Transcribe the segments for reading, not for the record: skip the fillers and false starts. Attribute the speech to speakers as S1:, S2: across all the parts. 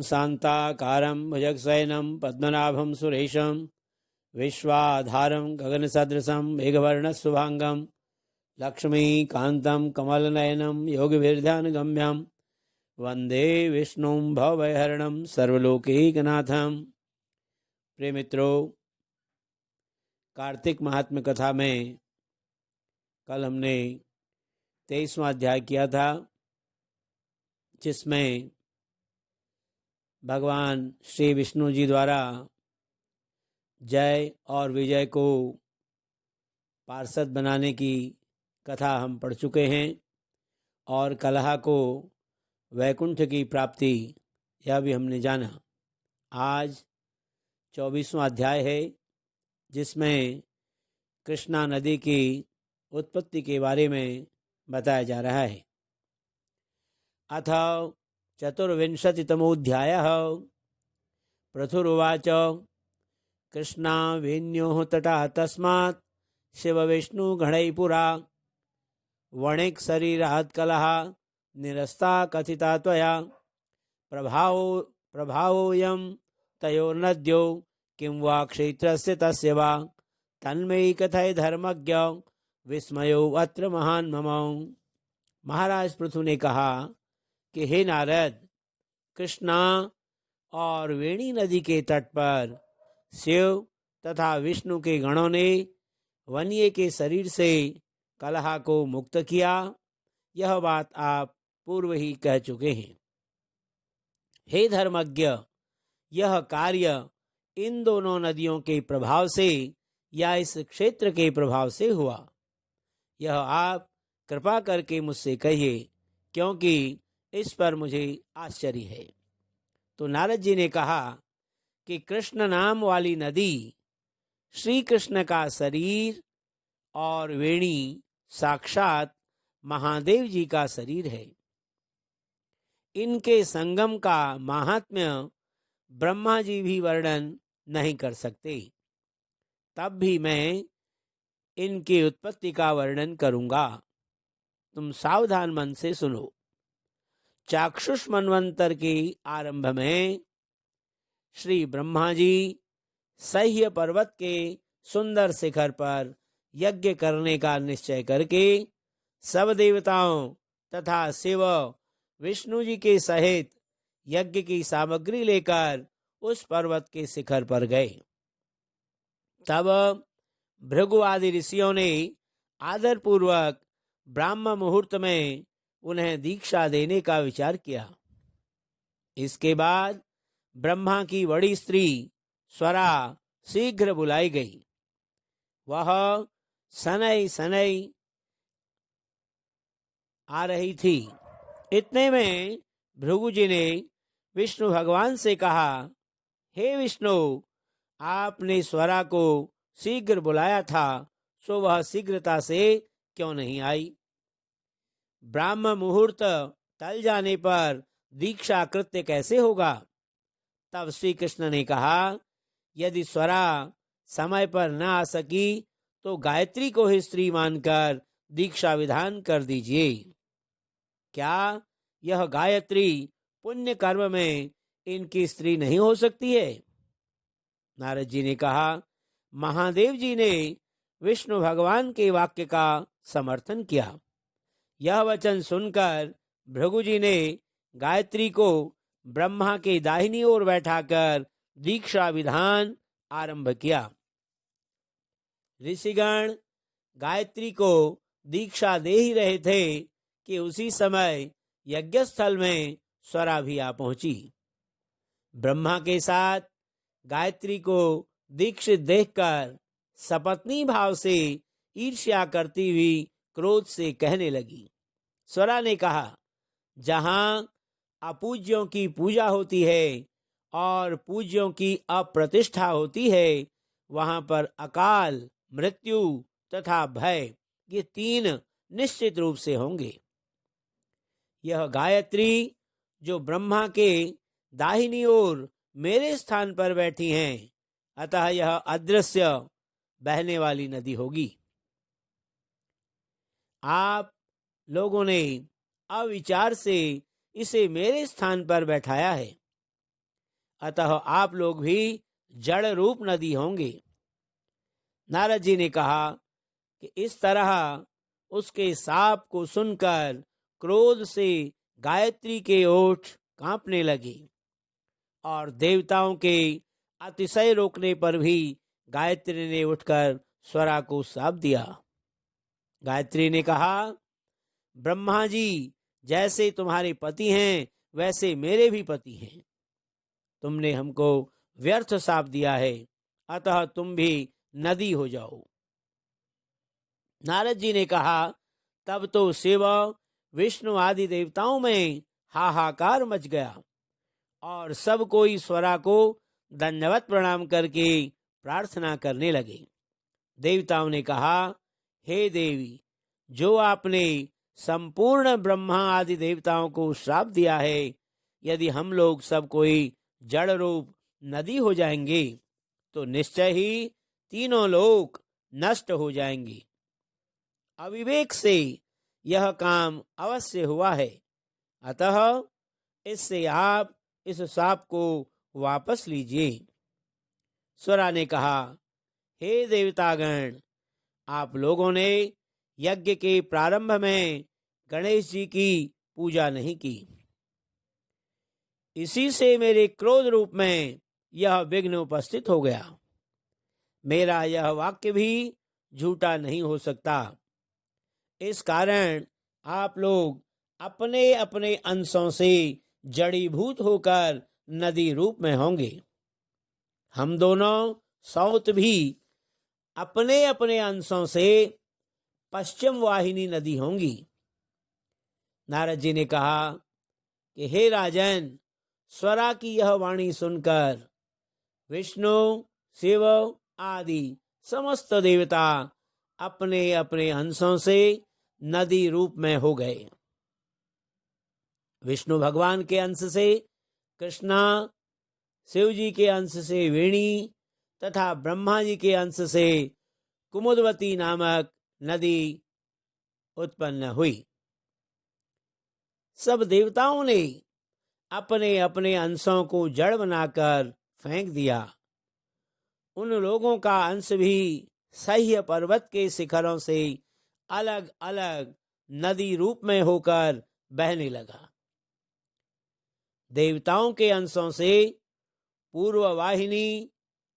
S1: शान्ताकारं भुजगशयनं पद्मनाभं सुरेशं विश्वाधारं गगनसदृशं मेघवर्णशुभांगं लक्ष्मीकान्तं कमलनयनं योगिभिर्ध्यानगम्यं वंदे विष्णुं भवभयहरणं सर्वलोकैकनाथं। प्रिय मित्रों, कार्तिक महात्म्य कथा में कल हमने 23वां अध्याय किया था, जिसमें भगवान श्री विष्णु जी द्वारा जय और विजय को पार्षद बनाने की कथा हम पढ़ चुके हैं और कलह को वैकुंठ की प्राप्ति यह भी हमने जाना। आज 24वां अध्याय है, जिसमें कृष्णा नदी की उत्पत्ति के बारे में बताया जा रहा है। अथ चतुर्विंशतितमोऽध्यायः। पृथुरुवाच कृष्णा वेण्योः तटः तस्मात् शिवविष्णुगणैः पुरा वणिक्शरीरात् कलहा निरस्ता कथिता त्वया प्रभावोऽयं तयोर्नद्यो किं वा क्षेत्रस्य तस्य वा तन्मयि कथय धर्मज्ञ विस्मयो अत्र महान् मम। महाराज पृथु ने कहा कि हे नारद, कृष्णा और वेणी नदी के तट पर शिव तथा विष्णु के गणों ने वन्य के शरीर से कलह को मुक्त किया, यह बात आप पूर्व ही कह चुके हैं। हे धर्मज्ञ, यह कार्य इन दोनों नदियों के प्रभाव से या इस क्षेत्र के प्रभाव से हुआ, यह आप कृपा करके मुझसे कहिए, क्योंकि इस पर मुझे आश्चर्य है। तो नारद जी ने कहा कि कृष्ण नाम वाली नदी श्री कृष्ण का शरीर और वेणी साक्षात महादेव जी का शरीर है। इनके संगम का महात्म्य ब्रह्मा जी भी वर्णन नहीं कर सकते, तब भी मैं इनकी उत्पत्ति का वर्णन करूंगा। तुम सावधान मन से सुनो। चाक्षुष मनवंतर के आरंभ में श्री ब्रह्मा जी सह्य पर्वत के सुंदर शिखर पर यज्ञ करने का निश्चय करके सब देवताओं तथा शिव विष्णु जी के सहित यज्ञ की सामग्री लेकर उस पर्वत के शिखर पर गए। तब भृगु आदि ऋषियों ने आदर पूर्वक ब्राह्म मुहूर्त में उन्हें दीक्षा देने का विचार किया। इसके बाद ब्रह्मा की बड़ी स्त्री स्वरा शीघ्र बुलाई गई। वह सनई सनई आ रही थी। इतने में भृगु जी ने विष्णु भगवान से कहा, हे विष्णु, आपने स्वरा को शीघ्र बुलाया था, सो वह शीघ्रता से क्यों नहीं आई? ब्राह्म मुहूर्त टल जाने पर दीक्षा कृत्य कैसे होगा? तब श्री कृष्ण ने कहा, यदि स्वरा समय पर न आ सकी तो गायत्री को ही स्त्री मानकर दीक्षा विधान कर दीजिए। क्या यह गायत्री पुण्य कर्म में इनकी स्त्री नहीं हो सकती है? नारद जी ने कहा, महादेव जी ने विष्णु भगवान के वाक्य का समर्थन किया। यह वचन सुनकर भृगु जी ने गायत्री को ब्रह्मा के दाहिनी ओर बैठाकर दीक्षा विधान आरंभ किया। ऋषिगण गायत्री को दीक्षा दे ही रहे थे कि उसी समय यज्ञस्थल में स्वरा भी आ पहुंची। ब्रह्मा के साथ गायत्री को दीक्षित देखकर सपत्नी भाव से ईर्ष्या करती हुई क्रोध से कहने लगी। स्वरा ने कहा, जहां अपूज्यों की पूजा होती है और पूज्यों की अप्रतिष्ठा होती है, वहां पर अकाल, मृत्यु तथा भय, ये तीन निश्चित रूप से होंगे। यह गायत्री जो ब्रह्मा के दाहिनी ओर मेरे स्थान पर बैठी हैं, अतः यह अदृश्य बहने वाली नदी होगी। आप लोगों ने अविचार से इसे मेरे स्थान पर बैठाया है। अतः आप लोग भी जड़ रूप नदी होंगे। नारद जी ने कहा कि इस तरह उसके साप को सुनकर क्रोध से गायत्री के ओठ कांपने लगे और देवताओं के अतिशय रोकने पर भी गायत्री ने उठकर स्वरा को शाप दिया। गायत्री ने कहा, ब्रह्मा जी जैसे तुम्हारे पति हैं वैसे मेरे भी पति हैं। तुमने हमको व्यर्थ शाप दिया है, अतः तुम भी नदी हो जाओ। नारद जी ने कहा, तब तो शिव विष्णु आदि देवताओं में हाहाकार मच गया और सब कोई स्वरा को दंडवत प्रणाम करके प्रार्थना करने लगे। देवताओं ने कहा, हे देवी, जो आपने संपूर्ण ब्रह्मा आदि देवताओं को श्राप दिया है, यदि हम लोग सब कोई जड़ रूप नदी हो जाएंगे तो निश्चय ही तीनों लोक नष्ट हो जाएंगे। अविवेक से यह काम अवश्य हुआ है, अतः इससे आप इस शाप को वापस लीजिए। स्वरा ने कहा, हे देवतागण, आप लोगों ने यज्ञ के प्रारंभ में गणेश जी की पूजा नहीं की, इसी से मेरे क्रोध रूप में यह विघ्न उपस्थित हो गया। मेरा यह वाक्य भी झूठा नहीं हो सकता। इस कारण आप लोग अपने अपने अंशों से जड़ीभूत होकर नदी रूप में होंगे। हम दोनों सौत भी अपने अपने अंशों से पश्चिम वाहिनी नदी होंगी। नारद जी ने कहा कि हे राजन, स्वरा की यह वाणी सुनकर विष्णु शिव आदि समस्त देवता अपने अपने अंशों से नदी रूप में हो गए। विष्णु भगवान के अंश से कृष्णा, शिव जी के अंश से वेणी तथा ब्रह्मा जी के अंश से कुमुदवती नामक नदी उत्पन्न हुई। सब देवताओं ने अपने अपने अंशों को जड़ बनाकर फेंक दिया। उन लोगों का अंश भी सह्य पर्वत के शिखरों से अलग अलग नदी रूप में होकर बहने लगा। देवताओं के अंशों से पूर्व वाहिनी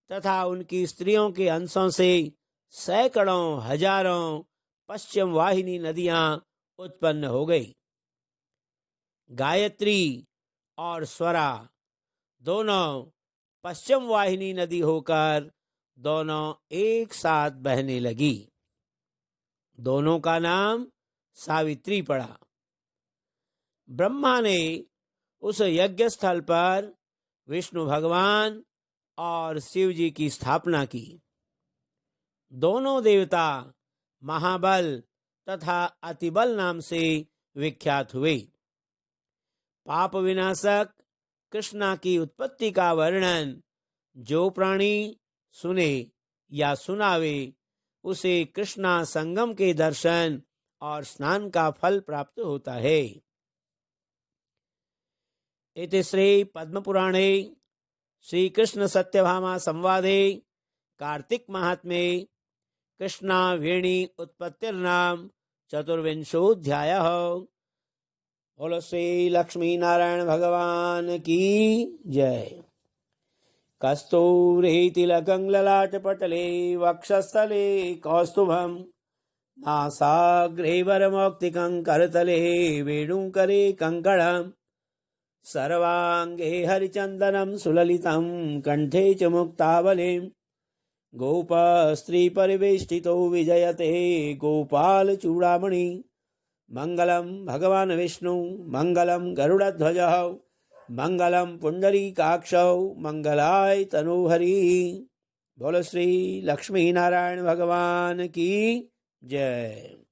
S1: तथा उनकी स्त्रियों के अंशों से सैकड़ों हजारों पश्चिम वाहिनी नदियां उत्पन्न हो गई। गायत्री और स्वरा दोनों पश्चिम वाहिनी नदी होकर दोनों एक साथ बहने लगी। दोनों का नाम सावित्री पड़ा। ब्रह्मा ने उस यज्ञ स्थल पर विष्णु भगवान और शिव जी की स्थापना की। दोनों देवता महाबल तथा अतिबल नाम से विख्यात हुए। पाप विनाशक कृष्णा की उत्पत्ति का वर्णन जो प्राणी सुने या सुनावे, उसे कृष्णा संगम के दर्शन और स्नान का फल प्राप्त होता है। इति श्री पद्म पुराणे श्री कृष्ण सत्यभामा संवादे कार्तिक महात्म्ये कृष्णा वेणी उत्पत्तिर्नाम चतुर्विंशोऽध्यायः। बोलो श्री लक्ष्मी नारायण भगवान की जय। कस्तूरी तिलकं ललाटपटले वक्षस्थले कौस्तुभं नासाग्रे वरमौक्तिकं करतले वेणुकरे कङ्कणं सर्वांगे हरिचन्दनं सुललितं कंठे च मुक्तावलिं गोपस्त्री परिवेष्टितो विजयते गोपालचूडामणि। मंगलम भगवान विष्णु मंगलम गरुड़ध्वजः मंगलम पुंडरीकाक्षौ मंगलाय तनूहरि। बोलो श्री लक्ष्मी नारायण भगवान की जय।